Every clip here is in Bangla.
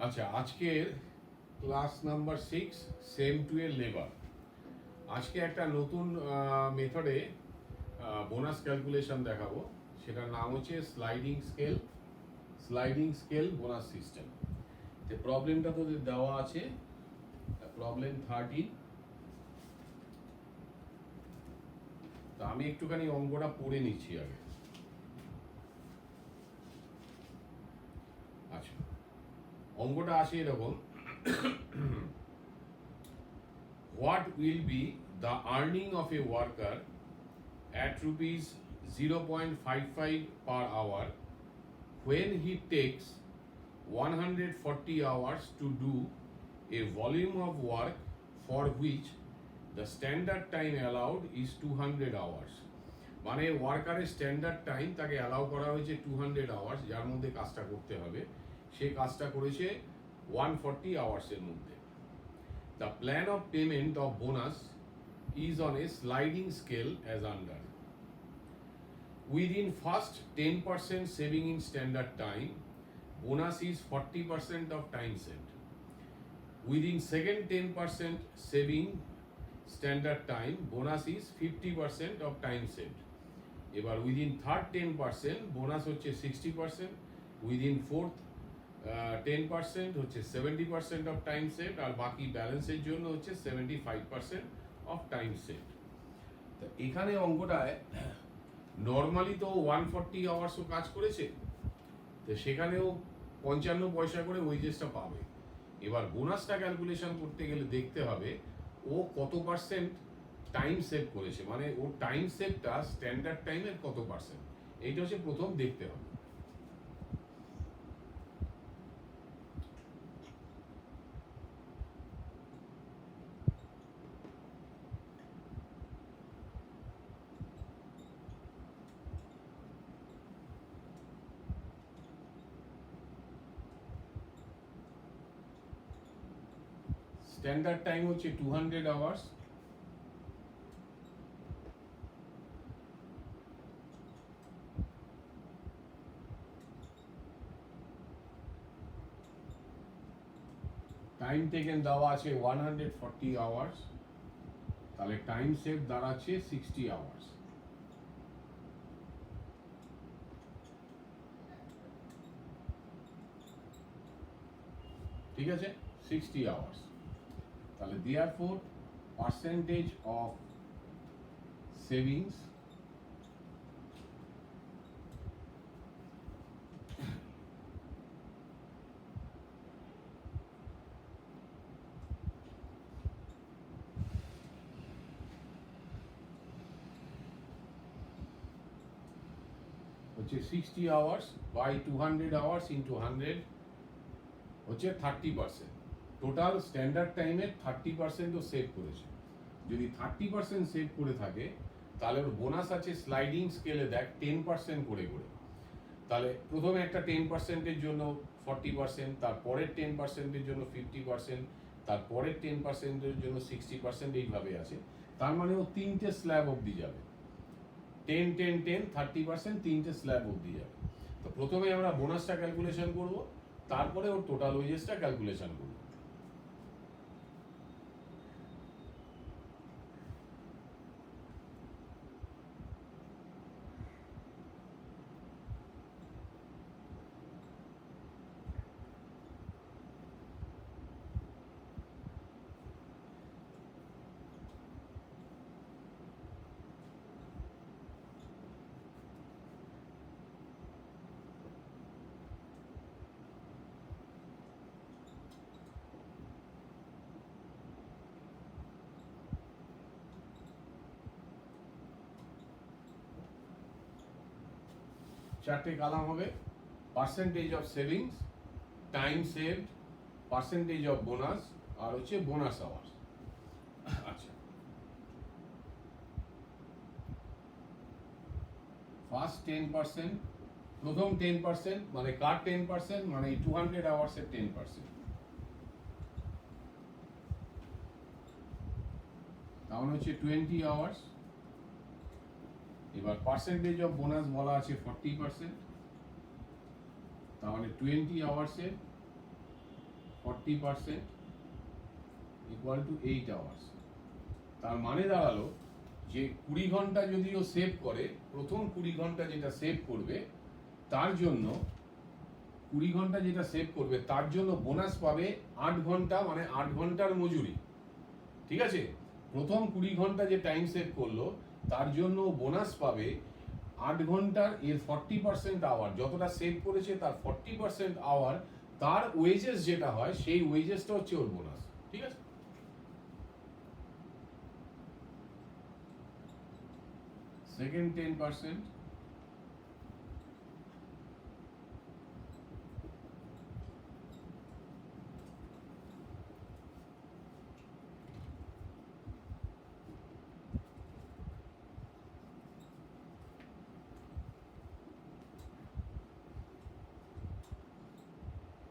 আচ্ছা, আজকের ক্লাস নাম্বার 6 সেম টু এর লেবার। আজকে একটা নতুন মেথডে বোনাস ক্যালকুলেশন দেখাবো। সেটার নাম হচ্ছে স্লাইডিং স্কেল বোনাস সিস্টেম। তো প্রবলেমটা তোদের দেওয়া আছে, প্রবলেম 13। তো আমি একটুখানি অঙ্কটা পড়ে নিচ্ছি আগে। আচ্ছা, অঙ্কটা আছে এরকম: what will be the earning of a worker at rupees 0.55 per hour when he takes 140 hours to do a volume of work for which the standard time allowed is 200 hours? মানে ওয়ার্কারের স্ট্যান্ডার্ড টাইম তাকে অ্যালাউ করা হয়েছে 200 আওয়ার্স, যার মধ্যে কাজটা করতে হবে। সে কাজটা করেছে 140 আওয়ার্সের মধ্যে। The plan of payment of bonus is on a sliding scale as under. Within first 10% saving in standard time, bonus is 40% of time saved. Within second 10% saving standard time, bonus is 50% of time saved. এবার উইদিন থার্ড 10% বোনাস হচ্ছে 60%, উইদিন ফোর্থ 10% হচ্ছে 70% অফ টাইম সেভ, আর বাকি ব্যালেন্সের জন্য হচ্ছে 75% অফ টাইম সেভ। তো এখানে অঙ্কটায় নর্মালি তো 140 আওয়ার্সও কাজ করেছে, তো সেখানেও 55 পয়সা করে ওয়েজেসটা পাবে। এবার বোনাসটা ক্যালকুলেশন করতে গেলে দেখতে হবে ও কত পার্সেন্ট টাইম সেভ করেছে, মানে ওর টাইম সেভটা স্ট্যান্ডার্ড টাইমের কত পার্সেন্ট, এইটা হচ্ছে প্রথম দেখতে হবে। স্ট্যান্ডার্ড টাইম হচ্ছে 200 আওয়ার্স। টাইম টেকেন দেওয়া আছে 140 আওয়ার্স, তাহলে টাইম সেভ দাঁড়াচ্ছে 60 আওয়ার্স। ঠিক আছে, 60 আওয়ার্স। তাহলে therefore পার্সেন্টেজ অফ সেভিংস হচ্ছে 60 আওয়ার্স বাই 200 আওয়ার্স ইন্টু 100 হচ্ছে 30%। টোটাল স্ট্যান্ডার্ড টাইমের 30%ও সেভ করেছে। যদি 30% সেভ করে থাকে তাহলে ওর বোনাস আছে স্লাইডিং স্কেলে, দেখ 10% করে করে। তাহলে প্রথমে একটা 10%-এর জন্য 40%, তারপরের 10%-এর জন্য 50%, তারপরের 10%-এর জন্য 60%, এইভাবে আছে। তার মানে ও তিনটে স্ল্যাব অবধি যাবে, 10 10 10 30%, তিনটে স্ল্যাব অবধি যাবে। তো প্রথমে আমরা বোনাসটা ক্যালকুলেশন করব, তারপরে ওর টোটাল ওয়েজেসটা ক্যালকুলেশন করব। চারটে কলাম হবে: percentage of savings, time saved, percentage of bonus, আর হচ্ছে বোনাস আওয়ার্স। আচ্ছা, ফার্স্ট 10%, প্রথম 10% মানে কার 10%, মানে 200 আওয়ার্সের 10%, তাহলে হচ্ছে 20 আওয়ার্স। এবার পার্সেন্টেজ অফ বোনাস বলা আছে 40%, তাহলে 20 আওয়ার্সের 40% ইকুয়াল টু 8 আওয়ার্স। তার মানে দাঁড়ালো যে 20 ঘন্টা যদি ও সেভ করে, প্রথম 20 ঘন্টা যেটা সেভ করবে তার জন্য 20 ঘন্টা যেটা সেভ করবে তার জন্য বোনাস পাবে 8 ঘন্টা, মানে 8 ঘন্টার মজুরি। ঠিক আছে, প্রথম 20 ঘন্টা যে টাইম সেভ করলো তার জন্য বোনাস পাবে 8 ঘন্টার এর 40% আওয়ার, যতটা সেভ করেছে তার 40% আওয়ার, তার ওয়েজেস যেটা হয় সেই ওয়েজেসটা হচ্ছে ওর বোনাস। ঠিক আছে, সেকেন্ড 10%,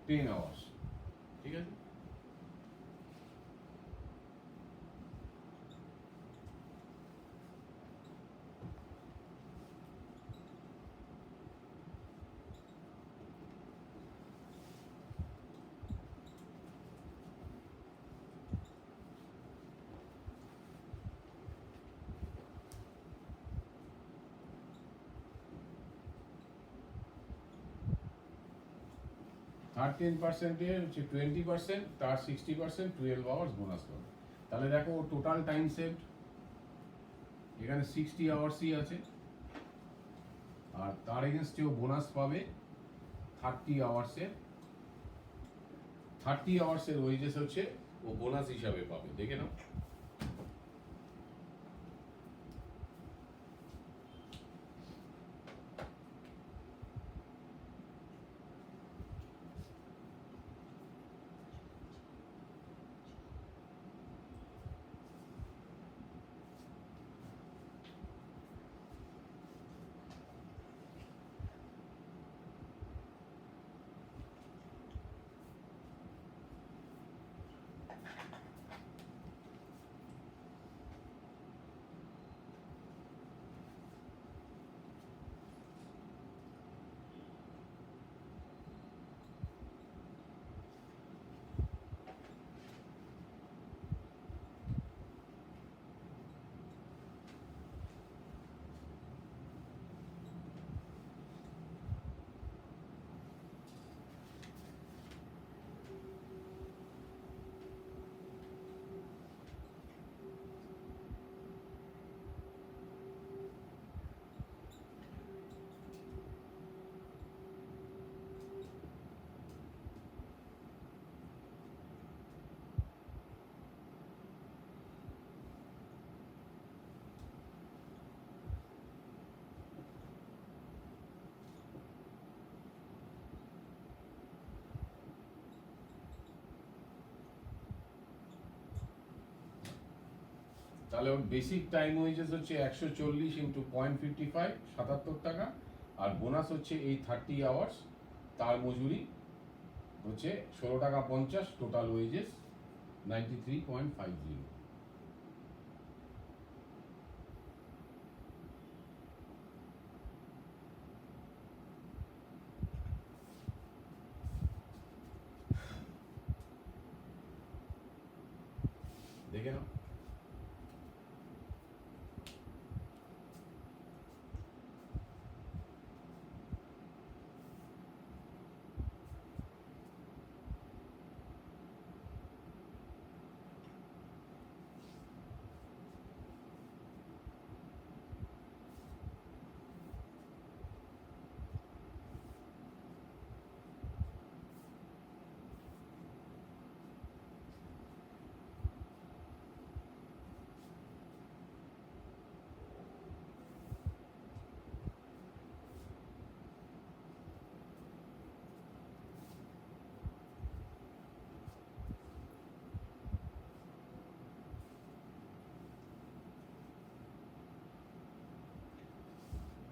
টেন আওয়ার্স। ঠিক আছে, তার 10%-এর হচ্ছে 20%, তার 60%, 12 আওয়ার্স বোনাস পাবে। তাহলে দেখো টোটাল টাইম সেভ এখানে 60 আওয়ার্সই আছে, আর তার এগেনস্টে ও বোনাস পাবে 30 আওয়ার্সের। 30 আওয়ার্সের ওয়েজেস হচ্ছে ও বোনাস হিসাবে পাবে। দেখে নাও, তাহলে ওর বেসিক টাইম ওয়েজেস হচ্ছে 140 ইন্টু 0.55, 77 টাকা, আর বোনাস হচ্ছে এই 30 আওয়ার্স, তার মজুরি হচ্ছে 16 টাকা 50, টোটাল ওয়েজেস 93.50। দেখে নাও,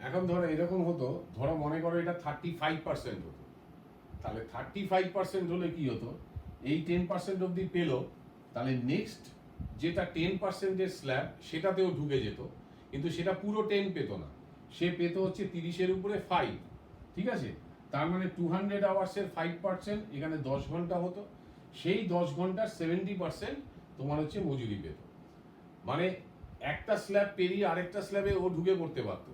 এখন ধরো এরকম হতো, ধরো মনে করো এটা 35% হতো, তাহলে 35% হলে কি হতো, এই 10% অবধি পেলো, তাহলে নেক্সট যেটা 10%-এর স্ল্যাব সেটাতেও ঢুকে যেত, কিন্তু সেটা পুরো 10 পেতো না, সে পেত হচ্ছে 30-এর উপরে 5। ঠিক আছে, তার মানে 200 আওয়ার্সের 5%, এখানে 10 ঘন্টা হতো, সেই 10 ঘন্টার 70% তোমার হচ্ছে মজুরি পেত। মানে একটা স্ল্যাব পেরিয়ে আরেকটা স্ল্যাবে ও ঢুকে পড়তে পারতো।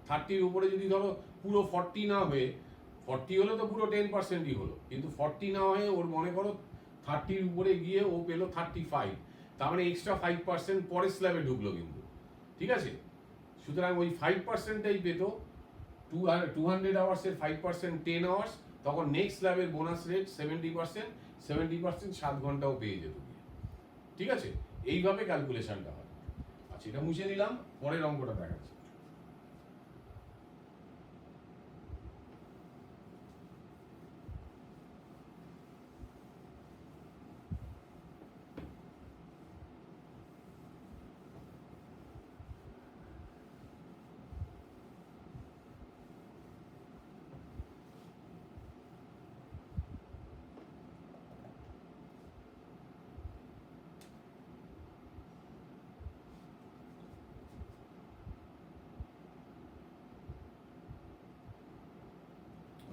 30-র উপরে যদি ধরো পুরো 40 না হয়ে, 40 হলে তো পুরো 10%ই হলো, কিন্তু 40 না হয়ে ওর মনে করো 30-র উপরে গিয়ে ও পেলো 35, তার মানে এক্সট্রা 5% পরের স্ল্যাবে ঢুকলো কিন্তু, ঠিক আছে? সুতরাং ওই 5%টাই পেতো। 200 আওয়ার্সের 5% 10 আওয়ার্স, তখন নেক্সট স্ল্যাবের বোনাস রেট 70%, 70% 7 ঘন্টাও পেয়ে যেত, ঠিক আছে? এইভাবে ক্যালকুলেশনটা হয়। আচ্ছা, এটা মুছে নিলাম, পরের অঙ্কটা দেখাচ্ছি।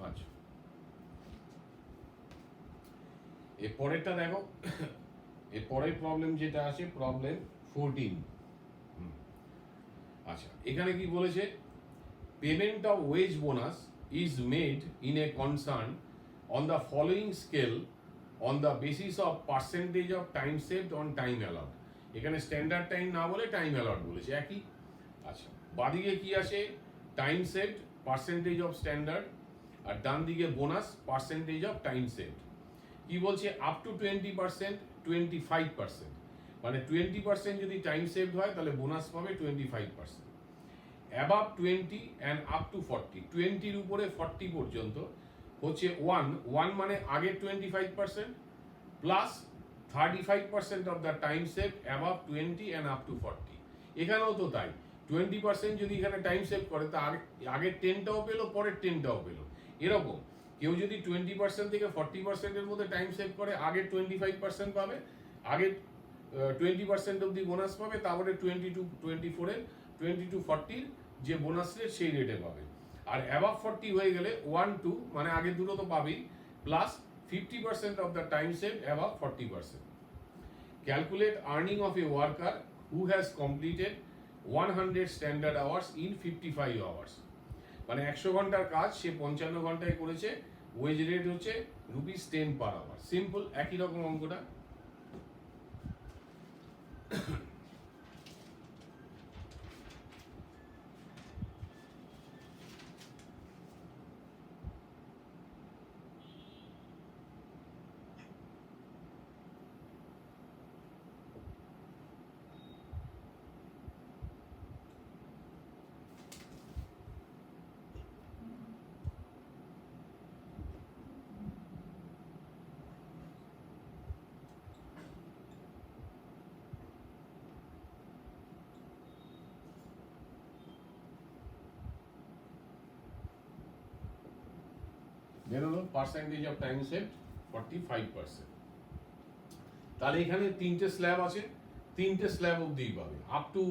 আচ্ছা, এর পরেরটা দেখো। এর পরের প্রবলেম যেটা আছে, প্রবলেম 14। আচ্ছা, এখানে কি বলেছে? Payment of wage bonus is made in a concern on the following scale on the basis of percentage of time saved on time allot. এখানে স্ট্যান্ডার্ড টাইম না বলে টাইম অ্যালট বলেছে, একই। আচ্ছা, বাদিকে কি আসে? Time saved percentage of standard, আর ডান দিকে bonus percentage of time saved. কি বলছে? আপ টু 20%, 25%, মানে 20% যদি টাইম সেভড হয় তাহলে বোনাস পাবে 25%। অ্যাবাভ 20 অ্যান্ড আপ টু 40, 20-র উপরে 40 পর্যন্ত হচ্ছে 1 মানে আগের 25% plus 35% of the time save above 20 and up to 40। এখানেও তো তাই, 20% যদি এখানে টাইম সেভ করে তা আগের 10টাও পেলো, পরের 10টাও পেলো। এরকম কেউ যদি 20% থেকে 40%-এর মধ্যে টাইম সেভ করে, আগের 25% পাবে, আগের 20% অব্দি বোনাস পাবে, তারপরে 20 টু 24-এর 20 টু 40-র যে বোনাস রেট সেই রেটে পাবে। আর অ্যাবাভ 40 হয়ে গেলে 1-2 মানে আগের দুটো তো পাবেই, plus 50% of the time save above 40%। Calculate earning of A worker who has completed 100 standard hours in 55 hours. মানে 100 ঘন্টার কাজ সে 55 ঘন্টায় করেছে, ওয়েজ রেট হচ্ছে ₹10 পার আওয়ার। সিম্পল, একই রকম অঙ্কটা। বেরোলো পার্সেন্টেজ অফ টাইম সেভড 45%। তাহলে এখানে 3টে স্ল্যাব আছে, 3টে স্ল্যাব অবধিই পাবে। আপ টু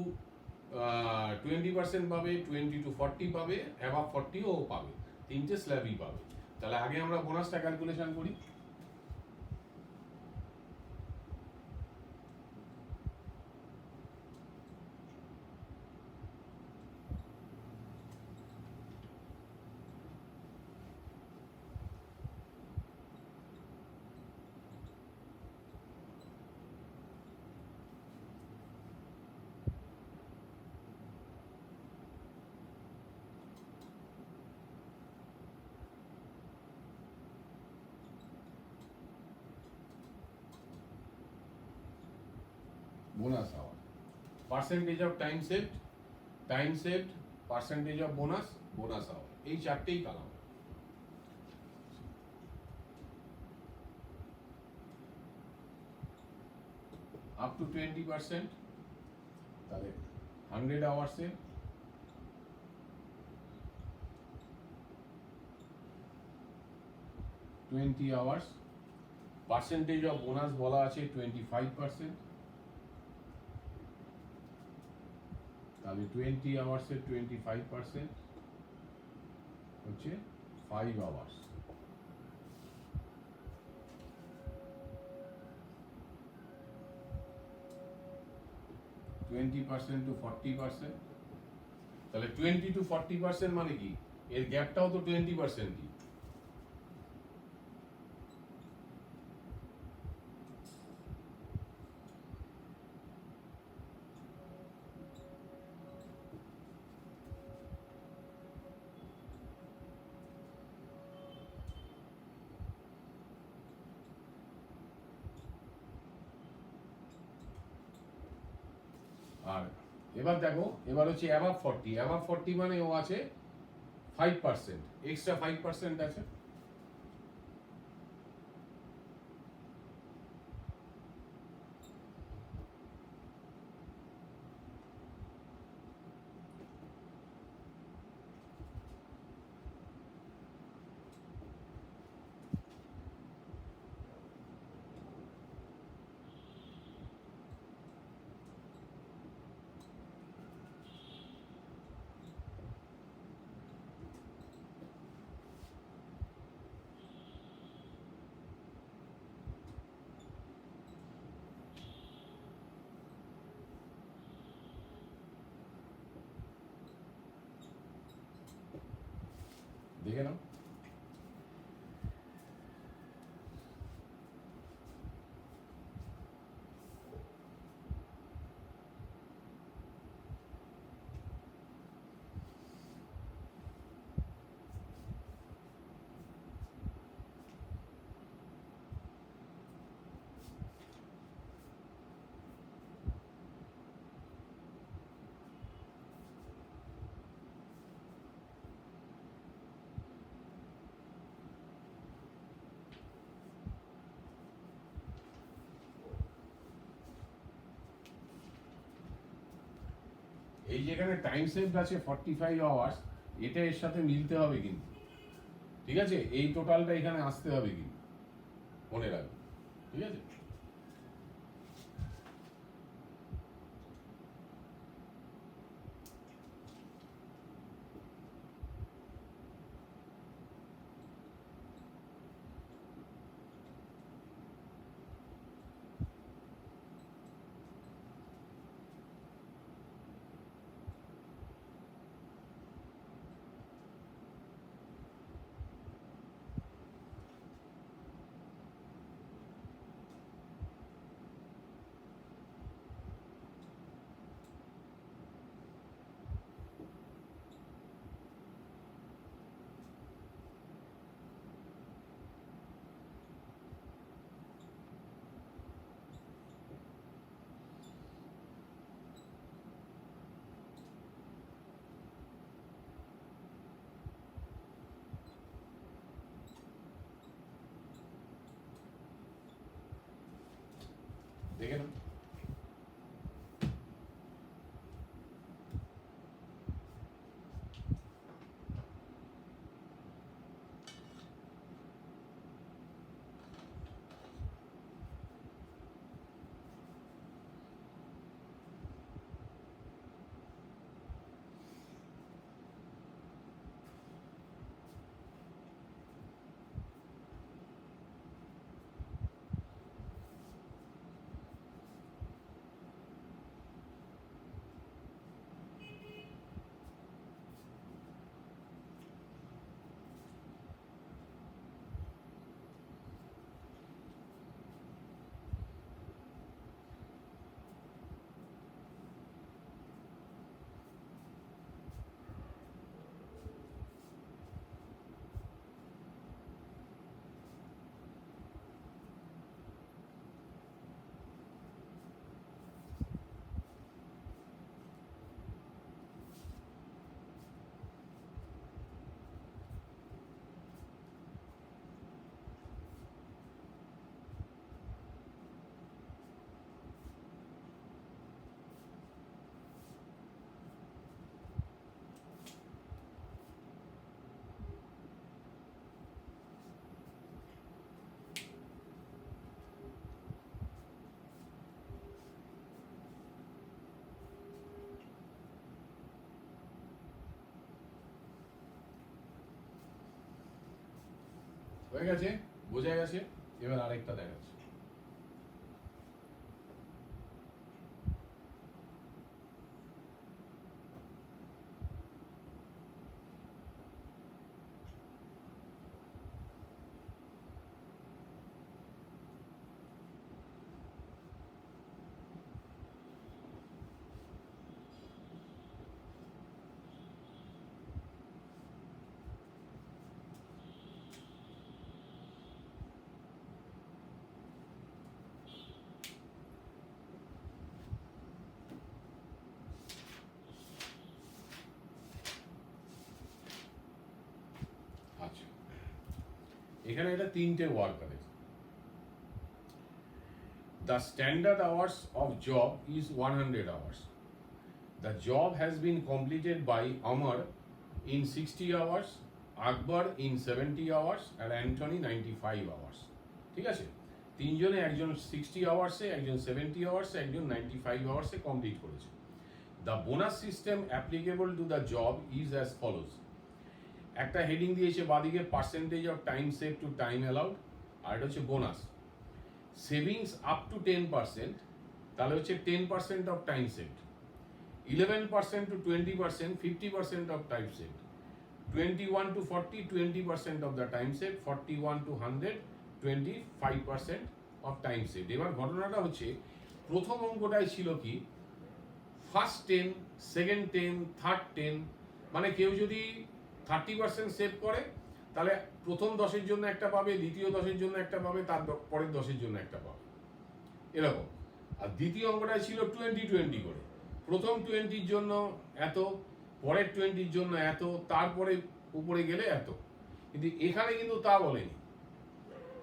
20% পাবে, 20 টু 40 পাবে, অ্যাবাভ 40ও পাবে, 3টে স্ল্যাবই পাবে। তাহলে আগে আমরা বোনাসটা ক্যালকুলেশন করি। Bonus hour, percentage of time saved, percentage of bonus, bonus hour, এই চারটেই কালাম। আপ টু 20%, তাহলে 100 আওয়ার্সে 20 আওয়ার্স, পার্সেন্টেজ অফ বোনাস বলা আছে 25%, তাহলে 20 আওয়ার্সের 25% হচ্ছে 5 আওয়ার্স। 20% to 40%, তাহলে 20 to 40% মানে কি, এর গ্যাপটাও তো 20%ই। আর এবার দেখো, এবার হচ্ছে অ্যাবাভ 40, অ্যাবাভ 40 মানে ও আছে 5%, এক্সট্রা 5% আছে। দেখে নাও। এই যেখানে টাইম সেভ আছে 45 আওয়ার্স, এটা এর সাথে মিলতে হবে কিন্তু, ঠিক আছে? এই টোটালটা এখানে আসতে হবে কিন্তু, মনে রাখবে, ঠিক আছে? দেখে নাও। হয়ে গেছে, বোঝা গেছে। এবার আরেকটা দেখাচ্ছি। এখানে এটা 3টে ওয়ার্কারের। The standard hours of job is 100 hours. The job has been completed by Amar in 60 hours, Akbar in 70 hours, and Anthony 95 hours. ঠিক আছে, তিনজনে, একজন 60 আওয়ার্সে, একজন 70 আওয়ার্সে, একজন 95 আওয়ার্সে কমপ্লিট করেছে। The bonus system applicable to the job is as follows. একটা হেডিং দিয়েছে বাদিকে, percentage of time save to time allowed, আর এটা হচ্ছে বোনাস। সেভিংস আপ টু 10%, তাহলে হচ্ছে 10% of time save. 11% to 20%, 50% of time saved. 21 to 40, 20% of the time saved. 41 to 100, 25% of time saved. এবার ঘটনাটা হচ্ছে, প্রথম অঙ্কটাই ছিল কি, ফার্স্ট 10, সেকেন্ড 10, থার্ড 10, মানে কেউ যদি 30% সেভ করে তাহলে প্রথম 10-এর জন্য একটা পাবে, দ্বিতীয় 10-এর জন্য একটা পাবে, তার পরের 10-এর জন্য একটা পাবে, এরকম। আর দ্বিতীয় অঙ্কটাই ছিল 20-20 করে, প্রথম 20-র জন্য এত, পরের 20-র জন্য এত, তারপরে উপরে গেলে এত। কিন্তু এখানে কিন্তু তা বলেনি।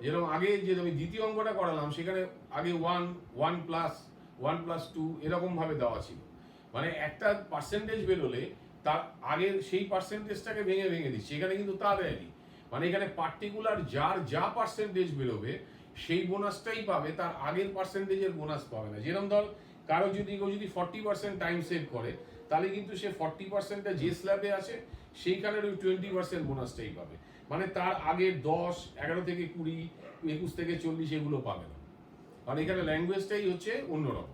যেরকম আগে যে আমি দ্বিতীয় অঙ্কটা করালাম সেখানে আগে 1+1+2 এরকম ভাবে দেওয়া ছিল, মানে একটা পার্সেন্টেজ বেরোলে তার আগে সেই পার্সেন্টেজটাকে ভেঙে ভেঙে দিচ্ছে। এখানে কিন্তু তা দেয়নি, মানে এখানে পার্টিকুলার যার যা পার্সেন্টেজ বেরোবে সেই বোনাসটাই পাবে, তার আগের পার্সেন্টেজের বোনাস পাবে না। যেরকম ধর কারো যদি 40% টাইম সেভ করে, তাহলে কিন্তু সে 40%টা যে স্ল্যাবে আছে সেইখানের ওই 20% বোনাসটাই পাবে, মানে তার আগে 10, 11 থেকে 20, 21 থেকে 40 এগুলো পাবে না। কারণ এখানে ল্যাঙ্গুয়েজটাই হচ্ছে অন্যরকম।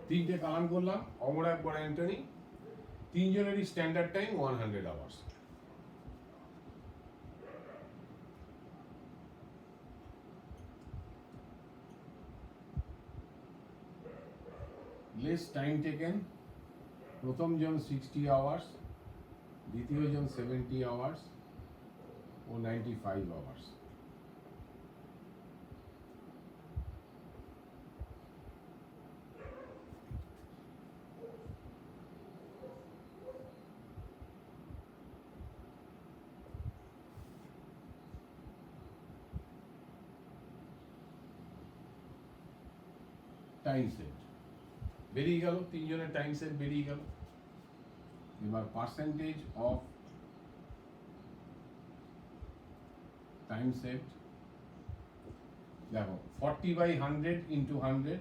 তিনটে কালাম করলাম, অমর, আকবর, অ্যান্টনি, তিনজনেরই standard time 100 hours. Less time taken, প্রথম জন 60 আওয়ার্স, দ্বিতীয় জন 70 আওয়ার্স ও 95 আওয়ার্স। টাইম সেট বেরিয়ে গেল, তিনজনের টাইম সেট বেরিয়ে গেল। এবার পার্সেন্টেজ অফ টাইম সেট, দেখো 40/100 ইন্টু 100,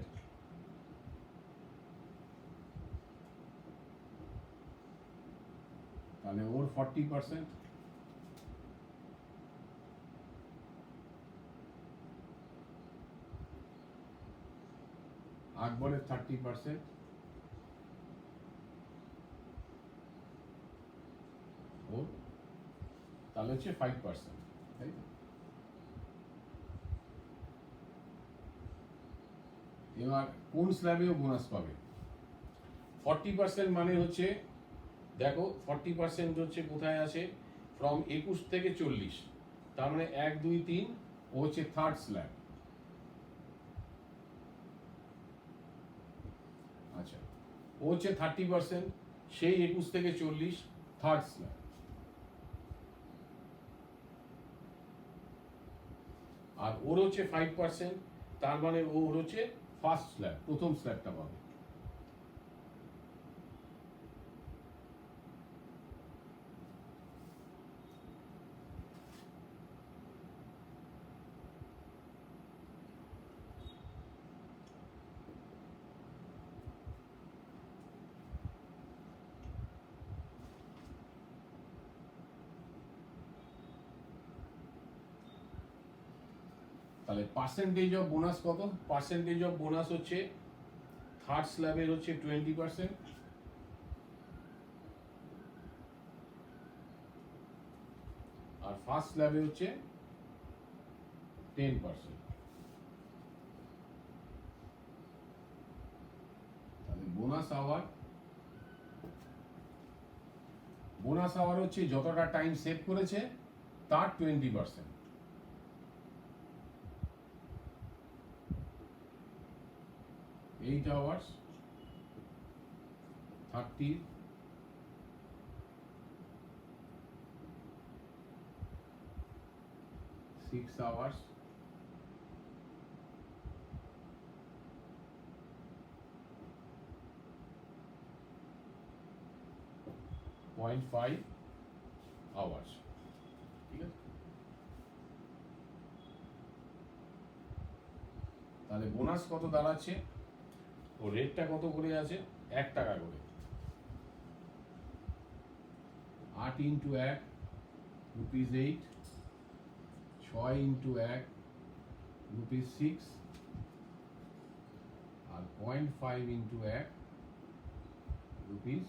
তাহলে ওর 40%, আকবরের 30%, ওর তাহলে হচ্ছে 5%, তাই তো? এবার কোন স্ল্যাবেও বোনাস পাবে? 40% মানে হচ্ছে, দেখো 40% হচ্ছে কোথায় আছে, ফ্রম 21 থেকে 40, তার মানে 1, 2, 3, ও হচ্ছে থার্ড স্ল্যাব। আচ্ছা, ও হচ্ছে 30%, সেই 21 থেকে 40 থার্ড স্ল্যাব। আর ওর হচ্ছে 5%, তার মানে ওর হচ্ছে ফার্স্ট স্ল্যাব, প্রথম স্ল্যাবটা পাবে। তাহলে পার্সেন্টেজ অফ বোনাস কত? পার্সেন্টেজ অফ বোনাস হচ্ছে থার্ড স্ল্যাবের হচ্ছে 20%, আর ফার্স্ট স্ল্যাবে হচ্ছে 10%। তাহলে বোনাস আওয়ার হচ্ছে যতটা টাইম সেভ করেছে তার 20%। 8 hours, 30, 6 hours, 0.5 hours, ঠিক আছে? তাহলে বোনাস কত দাঁড়াচ্ছে? ও রেটটা কত করে আছে? 1 টাকা করে। 8 ইন্টু 1 রুপিস 8, 6 ইন্টু 1 রুপিস 6, আর 0.5 ইন্টু 1 রুপিস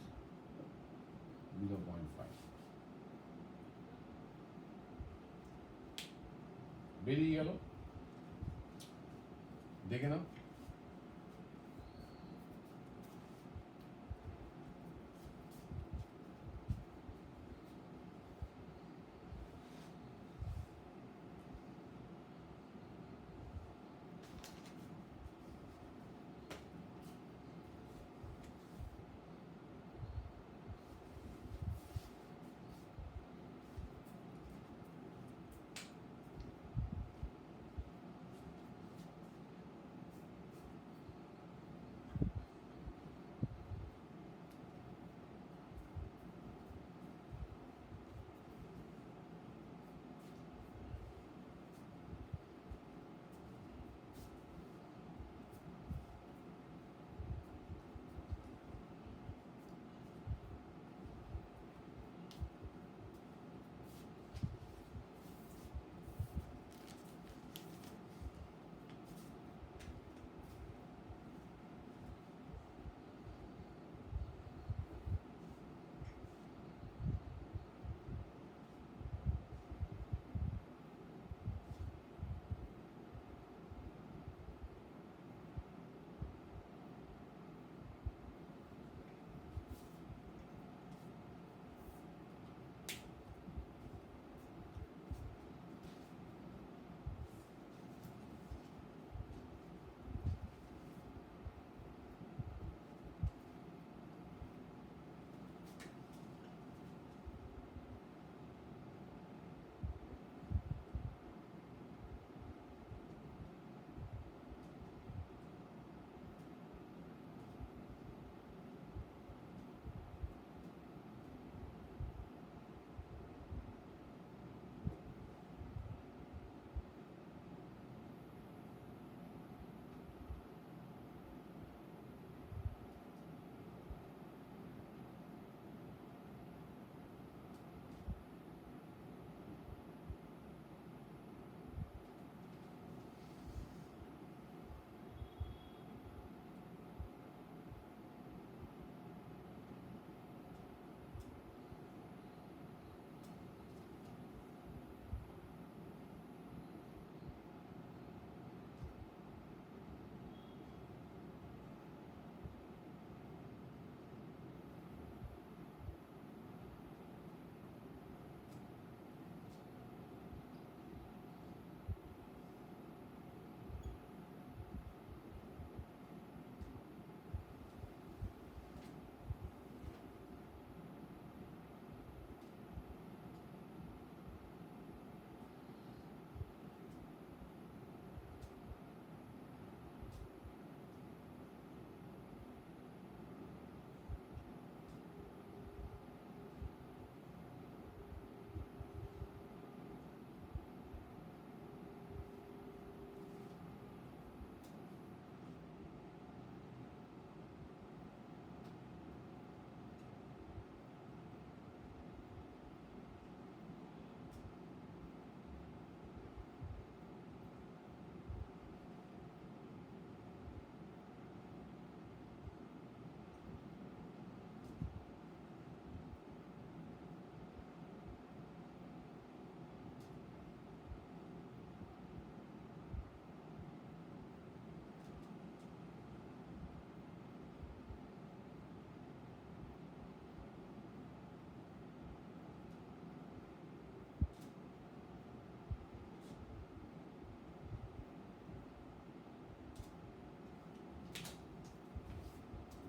0.5 বেরিয়ে গেল। দেখে নাও।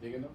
দেখে নাও।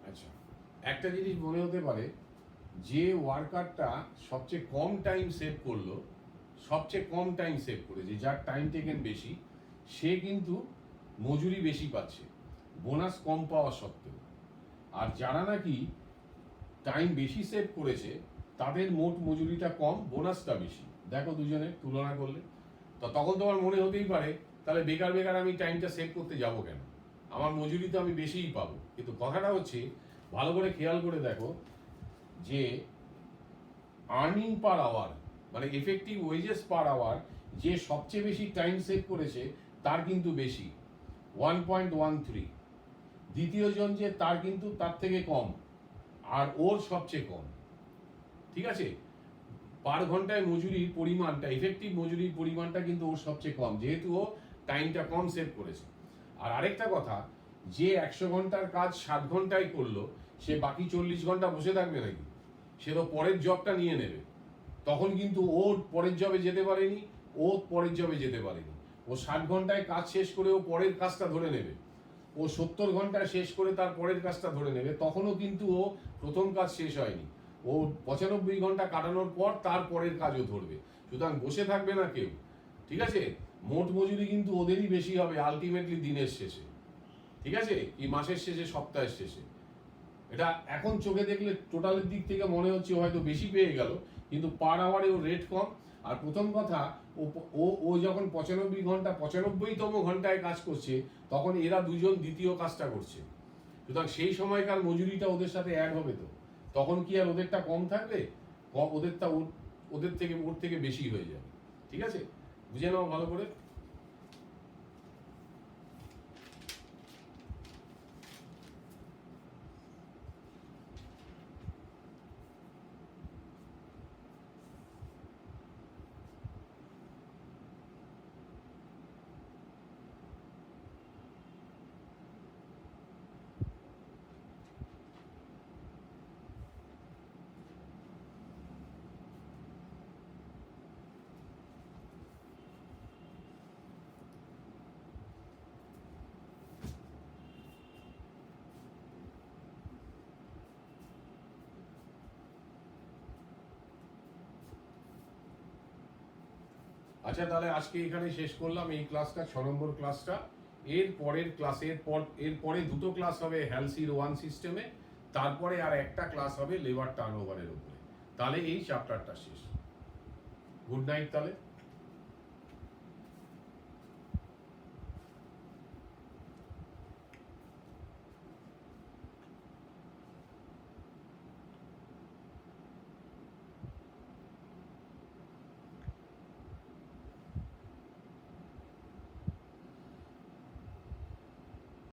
আচ্ছা, একটা জিনিস মনে হতে পারে, যে ওয়ার্কারটা সবচেয়ে কম টাইম সেভ করলো, সবচেয়ে কম টাইম সেভ করেছে, যার টাইম টেকেন বেশি, সে কিন্তু মজুরি বেশি পাচ্ছে বোনাস কম পাওয়া সত্ত্বেও। আর যারা নাকি টাইম বেশি সেভ করেছে তাদের মোট মজুরিটা কম, বোনাসটা বেশি। দেখো দুজনের তুলনা করলে, তো তখন তোমার মনে হতেই পারে তাহলে বেকার বেকার আমি টাইমটা সেভ করতে যাব কেন, আমার মজুরি তো আমি বেশিই পাবো। কিন্তু কথাটা হচ্ছে, ভালো করে খেয়াল করে দেখো যে আর্নিং পার আওয়ার মানে এফেক্টিভ ওয়েজেস পার আওয়ার যে সবচেয়ে বেশি টাইম সেভ করেছে তার কিন্তু বেশি 1.13। দ্বিতীয় জন যে তার কিন্তু তার থেকে কম, আর ওর সবচেয়ে কম। ঠিক আছে, পার ঘন্টায় মজুরির পরিমাণটা, এফেক্টিভ মজুরির পরিমাণটা কিন্তু ওর সবচেয়ে কম, যেহেতু ও টাইমটা কম সেভ করেছে। আর আরেকটা কথা, যে 100 ঘন্টার কাজ 60 ঘন্টায় করলো, সে বাকি 40 ঘন্টা বসে থাকবে নাকি? সে তো পরের জবটা নিয়ে নেবে, তখন কিন্তু ও পরের জবে যেতে পারেনি, ও পরের জবে যেতে পারেনি। ও 60 ঘন্টায় কাজ শেষ করে ও পরের কাজটা ধরে নেবে, ও 70 ঘন্টায় শেষ করে তার পরের কাজটা ধরে নেবে, তখনও কিন্তু ও প্রথম কাজ শেষ হয়নি, ও 95 ঘন্টা কাটানোর পর তার পরের কাজও ধরবে। সুতরাং বসে থাকবে না কেউ। ঠিক আছে, মোট মজুরি কিন্তু ওদেরই বেশি হবে আলটিমেটলি দিনের শেষে। ঠিক আছে, কি মাসের শেষে, সপ্তাহের শেষে। এটা এখন চোখে দেখলে টোটালের দিক থেকে মনে হচ্ছে হয়তো বেশি পেয়ে গেল, কিন্তু পার আওয়ারে ওর রেট কম। আর প্রথম কথা, ও যখন 95 ঘন্টা 95তম ঘন্টায় কাজ করছে, তখন এরা দুজন দ্বিতীয় কাজটা করছে। সুতরাং সেই সময়কার মজুরিটা ওদের সাথে অ্যাড হবে, তো তখন কি আর ওদেরটা কম থাকবে? ওদেরটা ওর থেকে বেশি হয়ে যাবে। ঠিক আছে, বুঝে নাও ভালো করে। আচ্ছা, তাহলে আজকে এখানে শেষ করলাম এই ক্লাসটা, 6 নম্বর ক্লাসটা। এর পরের ক্লাসের এরপরে দুটো ক্লাস হবে হ্যালসির 1 সিস্টেমে, তারপরে আর একটা ক্লাস হবে লেবার টার্নওভারের উপরে। তাহলে এই চ্যাপ্টারটা শেষ। গুড নাইট তাহলে।